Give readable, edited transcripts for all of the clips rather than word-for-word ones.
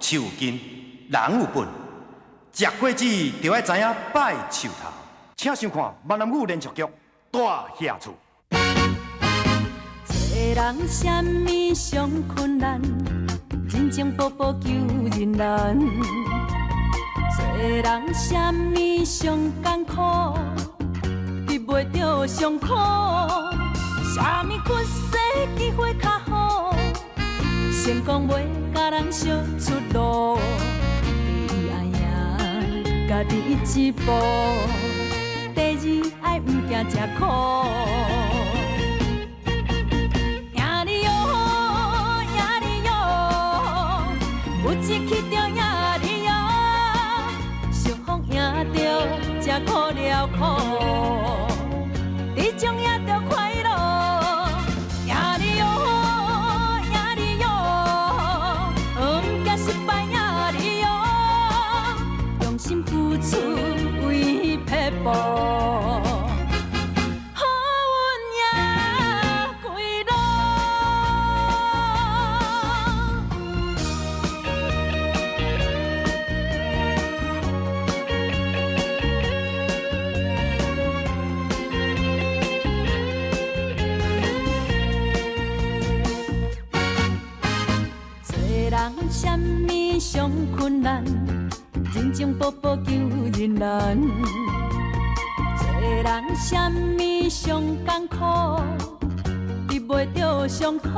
树根，人有本。食果子就要知影拜树头。请想看闽南语连续剧《大厦厝》。做人什么上困难？人情步步求人难。做人什么上艰苦？避袂着上苦。什么缺失机会较好？成功袂甲人相出路。你爱赢家己一步。第二爱毋惊吃苦。有志气着赢你哦，相逢赢着才苦了苦，你将赢着快乐，赢你哦，赢你哦，毋惊失败赢你哦，用心付出为撇步。什么上困难？人情步步求人难。做人什么上艰苦？避袂着上苦。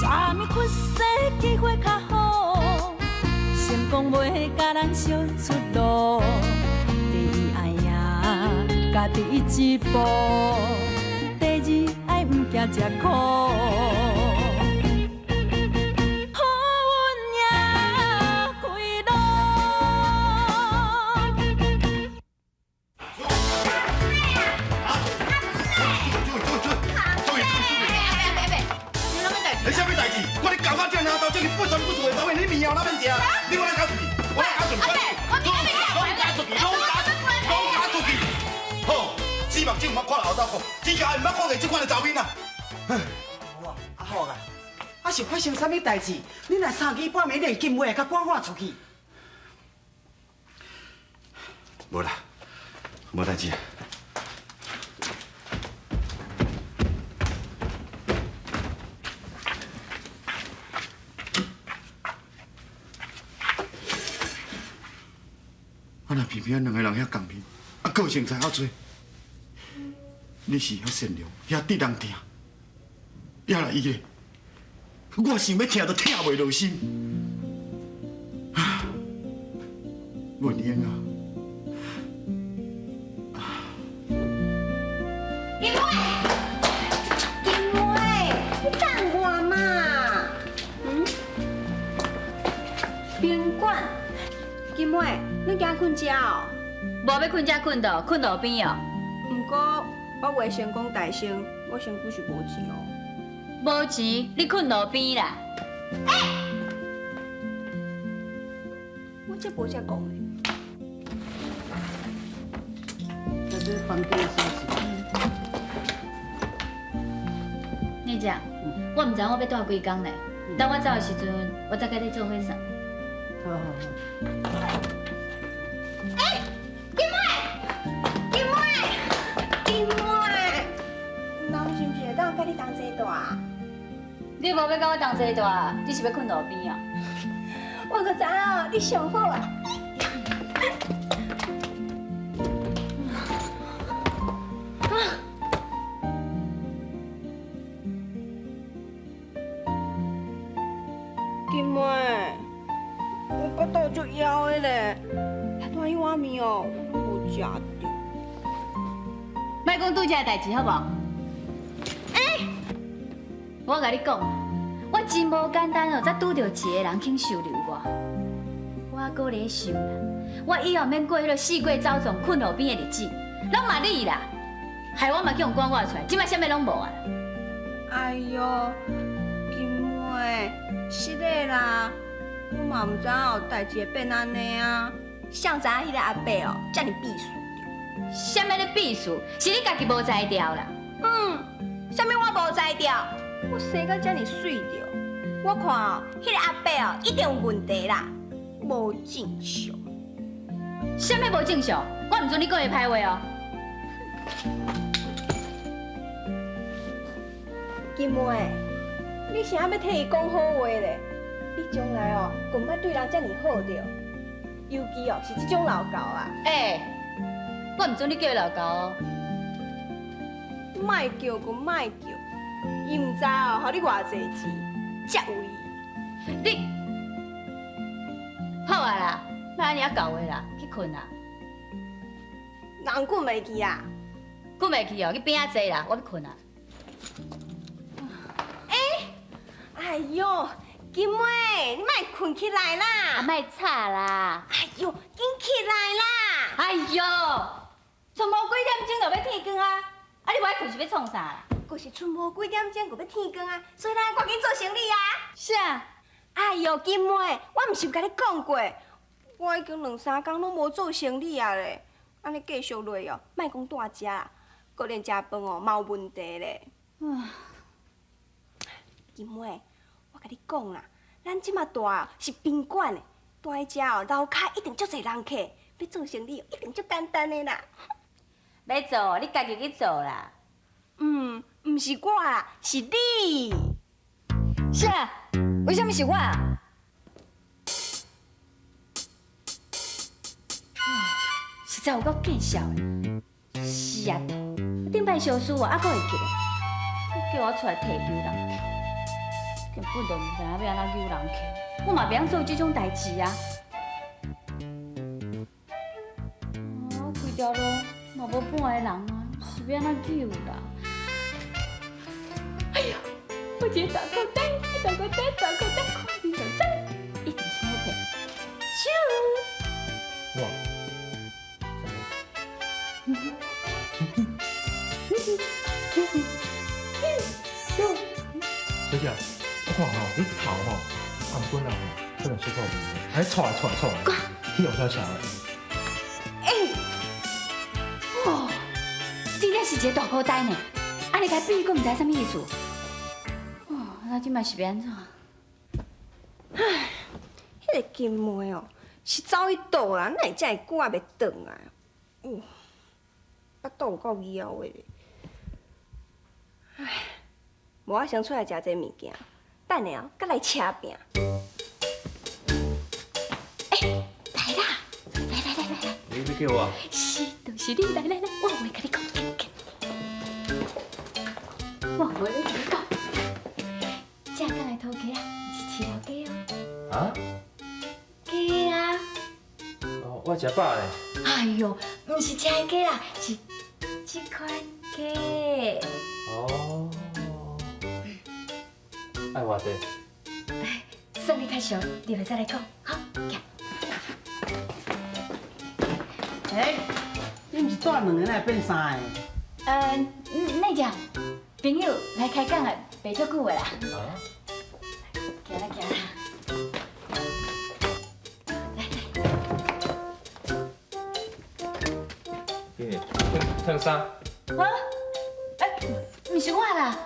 什么缺失机会较好？成功袂甲人相出路。你爱赢家己一步。第二爱毋惊吃苦。目睭毋捌看后头看，天下毋捌看过这款的查某囡仔。哇，阿福啊，啊是发生啥物代志？你若3更半暝连金话甲赶我出去？无啦，无代志。我若偏偏两个人遐共面，啊个性才好做。你是遐善良，遐得人疼，也来伊个，我想要听都听袂落心。文英啊，金妹，金妹，你等我嘛。宾馆，金妹，你今困遮哦？无要困遮困倒，困路边哦。不过我话先讲大声，我身躯是无钱哦。无钱，你困路边啦。我这无遮讲的。这是饭店的消息。你这，我唔知我要住几工呢。等我走的时阵，我再甲你做伙送。好好好。金妹，那我是不是会当甲你同齐住？你无要甲我同齐住，你是要困路边啊？我可知影你上好啊。金妹，我骨头足枵的咧，遐大一碗面哦，我无食着。莫讲拄则的代志好无？我甲你讲，我真无简单哦，才拄着一个人肯收留我。我搁咧想啦，我以后免过迄个四过走总困路边的日子，拢嘛你啦，害我嘛去用赶我出来，即摆啥物拢无啊！哎哟，金妹，是的啦，我嘛唔知影有代志会变安尼啊。谁知影迄个阿伯哦，遮尔避暑着？啥物咧避暑？是你家己无才调啦。啥物我无才调？我生到遮尔水着，我看哦，迄个阿伯哦，一定有问题啦，无正常。啥物无正常？我唔准你讲伊歹话哦。金妹，你啥要替伊讲好话咧？你将来哦，更捌对人遮尔好着，尤其哦是这种老狗啊，我唔准你叫伊老狗哦。卖叫个卖叫，伊唔知哦，互你偌济钱，才有伊。你好啊啦，莫安尼啊搞话啦，去困啦。人困袂去啊？困袂去哦，去边仔坐啦，我要困啦。哎呦，金妹，你莫困起来啊，啦！莫吵啦！哎呦，紧起来啦！哎呦，剩无几点钟就要天光啊！啊，你不爱困是要创啥啦？就是剩无几点钟就要天光啊，所以咱赶紧做生理啊！啥？哎呦，金妹，我毋是有甲你讲过，我已经2、3天拢无做生理啊咧。安尼继续落哦，莫讲大食啦，个连食饭哦嘛有问题咧。金妹，我甲你讲啦，咱即马大哦是宾馆的，大个食哦楼骹一定足侪人客，要做生理一定足简单的啦。要做你家己去做啦。毋是我啦，是你。啥？为什么是我？实在有够见笑的，死啊头！顶摆小事我还阁会记咧，叫我出来替救人客，根本就毋知影要安怎救人客，我嘛袂晓做这种代志啊！规条路嘛无半个人啊，是要安怎救啦？哎呀，我一个大口袋，看你就知，一定是我骗。咻！哇！小姐，我看吼，你头吼，红滚啊吼，可能小可有问题，还错来，去用小车的。哦，真正是一个大口袋呢，安尼甲比，佫毋知啥物意思。哦，那即摆是要安怎？唉，迄个金妹哦，是走去倒啦，哪会遮会久啊袂转来？巴肚有够枵的咧。唉，无我先出来食这物件，等下哦，佮来车饼。来啦，来，你要叫我？是，就是你，来，我会甲你讲，我会甲你讲。正港的土鸡啊，是饲老鸡哦。啊？鸡啊！哦，我食饱咧。哎呦，毋是吃的鸡啦，是这款鸡。哦。爱偌济？算你较熟，你袂使来讲，好，行。你毋是带两个来变三个？那只朋友来开讲啊，袂足久的啦。啊？行啦。今日穿衫，啊？毋是我啦。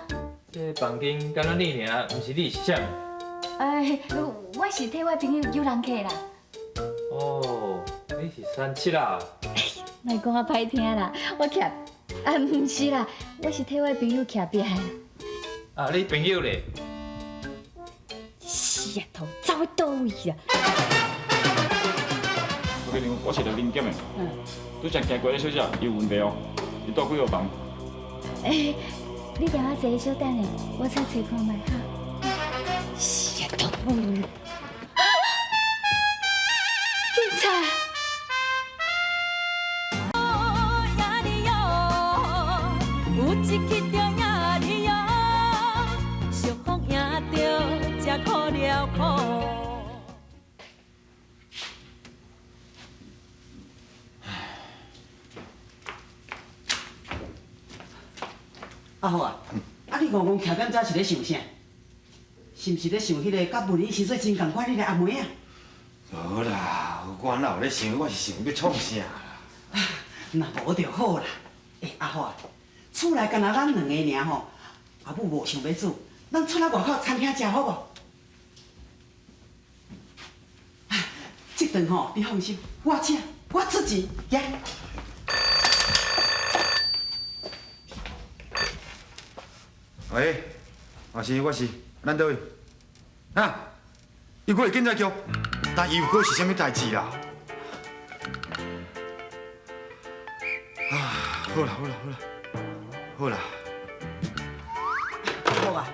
这房间敢若你尔，毋是你是啥？我是替我朋友救人客啦。哦，你是37啦。莫讲我歹听啦，我徛毋是啦，我是替我朋友徛壁的啦。啊，你朋友咧？死啊头，走去倒位啊？我跟你讲，我找到零件的。拄才行过的小姐有问题哦，你住几号房？你等我坐小等下，我出找看卖哈。死啊头！警察！有一刻着赢你哟，幸福赢着才苦了苦。阿好啊，你戆戆徛踮遮是咧想啥？是毋是咧想迄个甲文理薪水真共款迄个阿妹啊？无啦，我哪有咧想，我是想要创啥啦？那无就好啦。阿好啊，厝内干那咱两个尔吼，阿母无想要煮，咱出来外口餐厅食好无？顿吼，你放心，我请，我出钱，呀。喂，我是，咱倒位？啊，伊过来警察局，但伊有过是啥物代志啦？啊，好啦，好啊，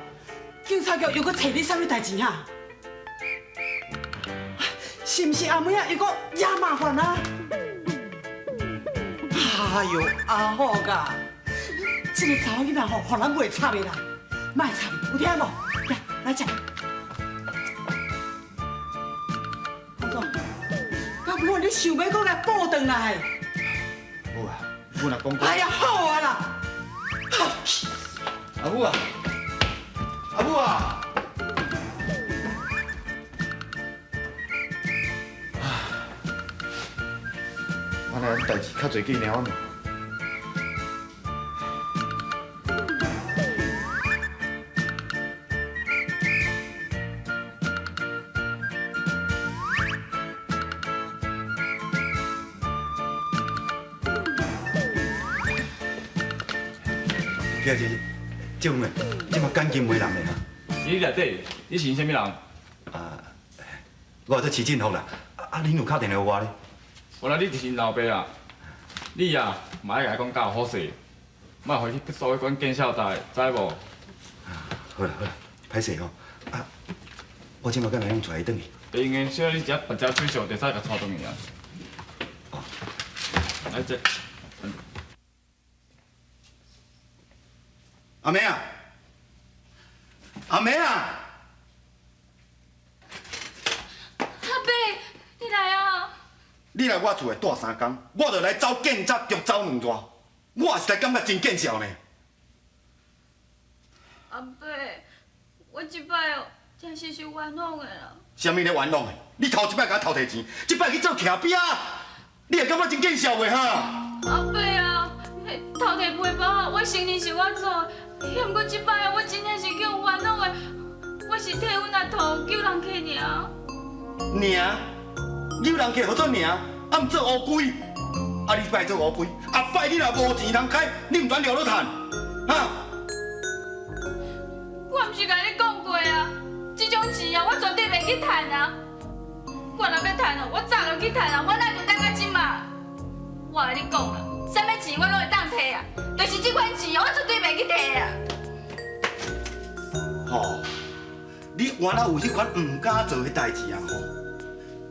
警察局又搁找你啥物代志哈？是毋是阿妹啊？又搁惹麻烦啊？哎呦，阿好噶，这个查某囡仔吼，互人袂插的啦，莫插，有听无？呀，来吃。公公，到尾你想要搁来报回来？好啊，阮阿公。哎呀，好啊啦！阿母啊，阿母啊！安尼代志较侪见了嘛。姐，这问的，即马赶紧袂人的哈。你内底，你是啥物人？啊，我做徐振福啦。啊，恁有敲电话我咧？原来你就是老爸啊！你啊，嘛爱甲伊讲较有好势，莫回去所谓管见笑台，知无？好啦，歹势吼。啊，我即马敢来用带伊转去。会用的，小你只目只水上，就使甲带转去啊。来这。阿妹啊，阿妹啊！阿伯，你来啊！你来我厝诶住3天，我就来走警察局走2转，我也是来感觉真见笑呢。阿伯，我这摆哦，真是冤枉的啦。啥物咧冤枉的？你头一摆甲我偷摕钱，这摆去做徛饼，你会感觉真见笑袂哈？阿伯啊，偷摕背包，我承认是我做的，毋过这摆我真正是叫有冤枉的，我是替阮阿头救人客尔。娘，有人客好做娘，啊毋做乌龟，啊你摆做乌龟，后摆你若无钱通开，你毋转撩落趁，哈？我毋是甲你讲过啊，这种钱啊，我绝对袂去趁啊！我若要趁哦，我早就去趁啊，我哪就等到即马？我甲你讲啊，啥物钱我拢会当摕啊，就是这款钱哦，我绝对袂去摕啊！吼，你原来有迄款毋敢做的代志啊吼！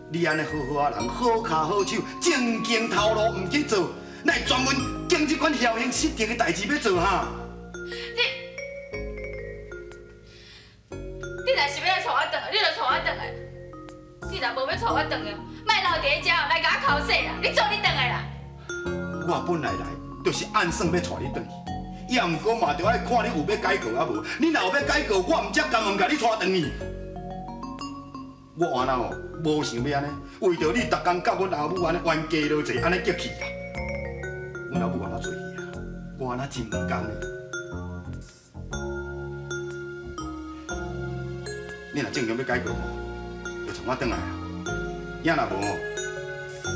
你安尼好好啊人，好脚好手，正经头路毋去做，哪会专门拣这款侥幸失德的代志要做哈？你若是要来带我转来，你就带我转来。你若无要带我转来，莫留伫咧遮，莫甲我口洗啦！你做你转来啦！我本来来就是按算要带你转去，也毋过嘛，着爱看你有要改过啊无。你若有要改过，我毋则甘愿甲你带转去。我原来哦，无想要安尼，为着你逐工甲阮阿母安尼冤家落坐，安尼激气啊！阮阿母安怎做戏啊？我安怎真毋甘呢？你若正经要改过吼，就从我转来啊！影若无吼，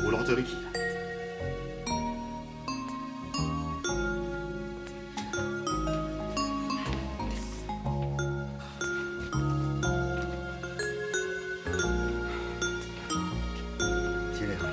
有拢做你去啊！这个吼，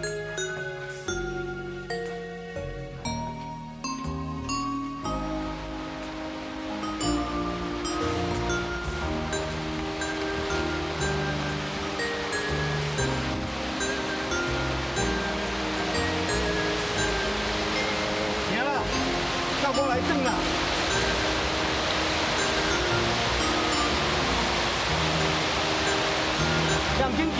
行啦，到我来转啦。向前行。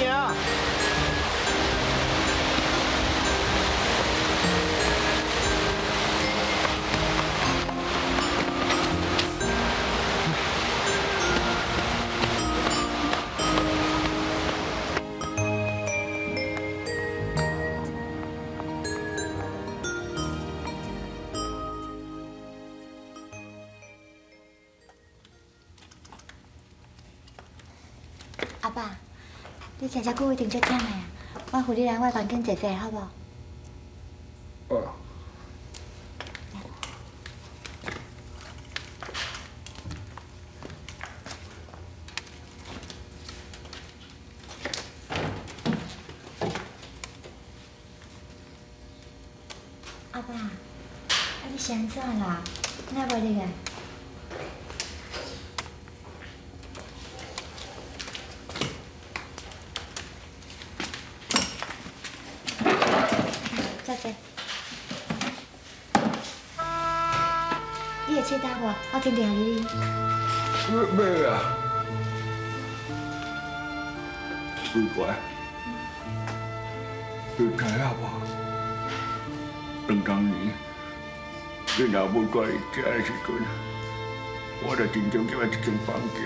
阿爸，你徛遮久一定足忝的啊！我扶你来我房间坐坐，好不？哦。阿爸，你是安怎啦？哪袂入来？坐坐。你会切答无？我听定你。要啊。奇怪，你知影无？当年，你若问我伊食的时阵，我就真正叫伊一间房间。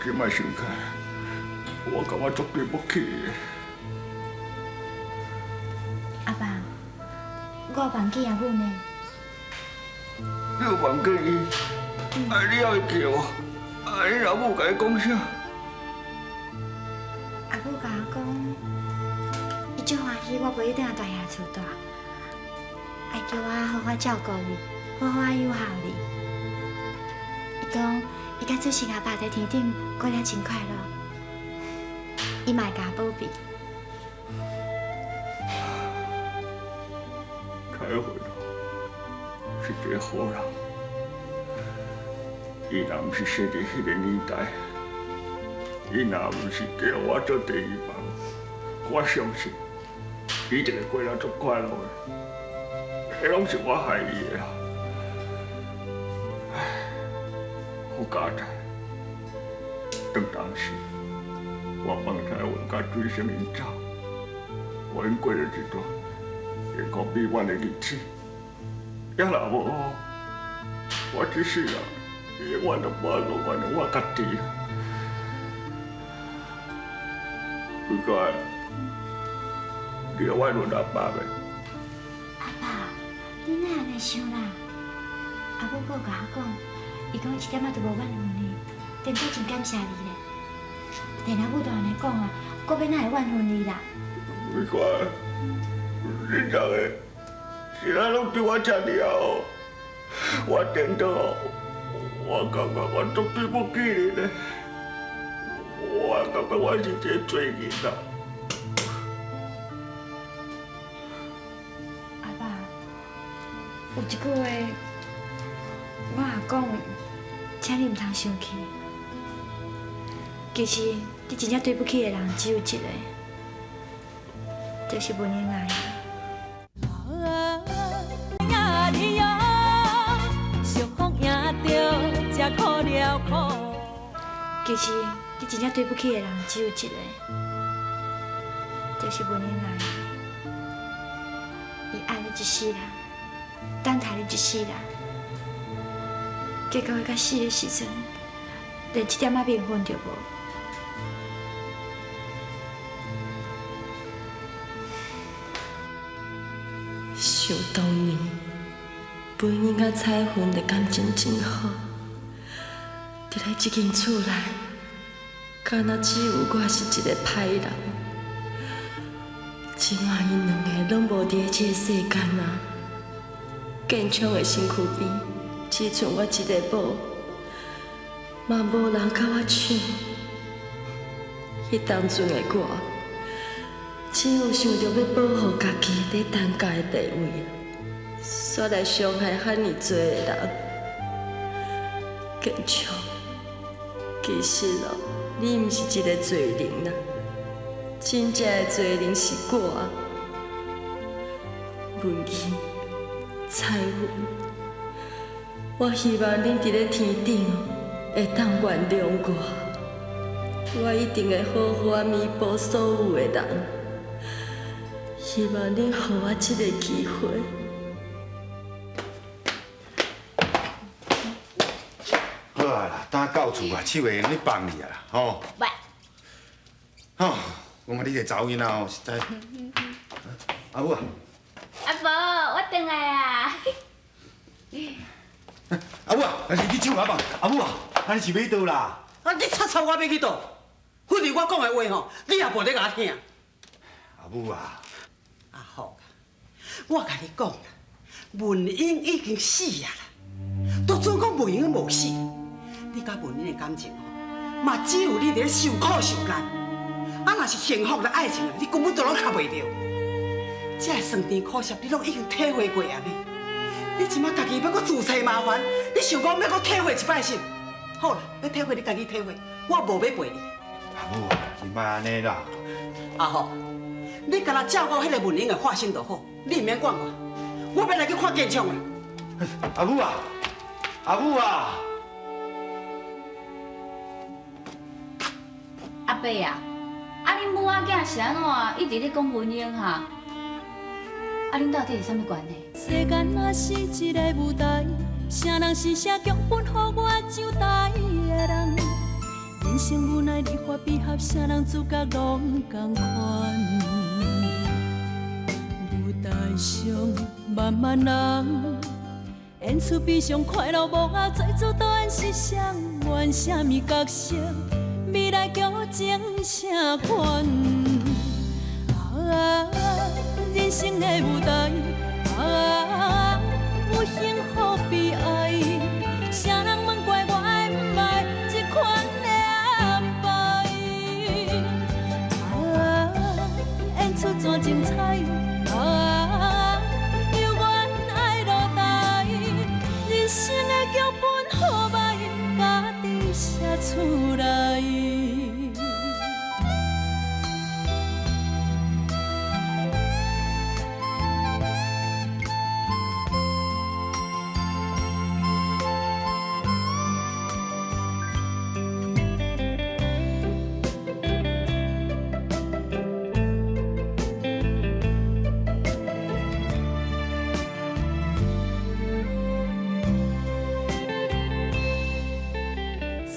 今摆想起来，我感觉足对不起的。阿爸，我忘记阿母呢。你有忘记伊？你要伊叫我，你阿母甲伊讲啥？阿母甲我讲，伊足欢喜我陪伊等下大爷厝大，爱叫我好好照顾你，好好友孝你。伊讲，伊甲主席阿爸在天顶过了真快乐，伊嘛会甲我保庇。开会是一个好人，伊若毋是生伫迄个年代，伊若毋是叫我做第一棒，我相信伊一定会过了足快乐的。迄拢是我害伊的啦。唉，好佳哉！当时我帮台湾甲水生因走，我因过了一段幸福美满的日子。也若无，我只是啊，永远都无落原谅我家己啊。不过，你要原谅阿爸袂？阿爸，你哪安尼想啦？阿母阁甲我讲，伊讲伊一点仔都无怨恨你，真真真感谢你咧。但阿母都安尼讲啊，我要哪会怨恨你啦？不过，你人个是咱拢对我遮尔好，我真到，我感觉我足对不起你咧。我感觉我是一个罪人啊。阿爸，有一句话，我阿讲，请你唔通生气。其实你真正对不起的人只有一个，就是文英阿姨。其实你真正对不起的人只有一个，就是文英阿姨。伊爱你一世人，等待你一世人，结果伊到死的时阵，连一点仔名分都无。想当年，本应甲彩云的感情真好，伫咧这间厝内，敢若只有我是一个歹人。即马因两个拢无伫这个世间啊，建昌的身躯边只剩我一个某，嘛无人甲我抢。迄当阵的我，只有想着要保护家己在当家的地位，煞来伤害遐尼多的人。建昌，其实哦，你毋是一个罪人啦，真正的罪人是我。文琪、彩云，我希望恁伫咧天顶会当原谅我。我一定会好好弥补所有的人，希望恁给我这个机会。好啊啦，等到厝啊，手会用你帮你啊啦，吼。喂。吼，讲啊，你这查某囡仔哦，实在。阿母啊。阿婆，我回来啊。阿母啊，那是你手我帮。阿母啊，那你是要倒啦？啊，你插我要去倒？反正我讲的话吼，你也无咧甲我听。阿母啊，阿福，我甲你讲啦，文英已经死啊啦，都准讲文英无死，你甲文英的感情吼，嘛只有你伫咧受苦受难。啊，若是幸福的爱情啊，你根本都拢卡袂着。这酸甜苦涩，你拢已经体会过啊呢。你即马家己要搁自找麻烦，你想讲要搁体会一摆是？好啦，要体会你家己体会，我无要陪你。阿母，是莫安尼啦。阿福，你干那照顾迄个文英的发心就好，你唔免管我。我要来去看建昌啊！阿母啊，阿母啊！阿伯啊，啊恁母仔囝是安怎一直咧讲文英哈？啊恁到底是啥物关系？世间若是一个舞台，啥人是写剧本，予我上台的人。人生无奈，离合悲合，啥人主角拢同款。舞台上万万人，演出悲伤快乐无啊，最主导演是谁？演啥物角色？未来剧情啥款？啊，人生的舞台，啊，有幸福悲哀，啥人问怪我的不爱这款的安排？啊，演出怎精彩？啊，犹原爱落台，人生的剧本好歹，家己写出来。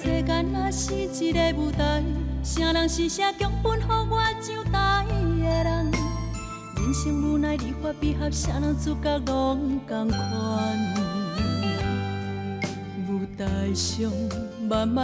世间若是一个舞台，啥人是写剧本，予我上台的人？人生无奈，离合悲合，啥人主角拢同款。舞台上慢慢。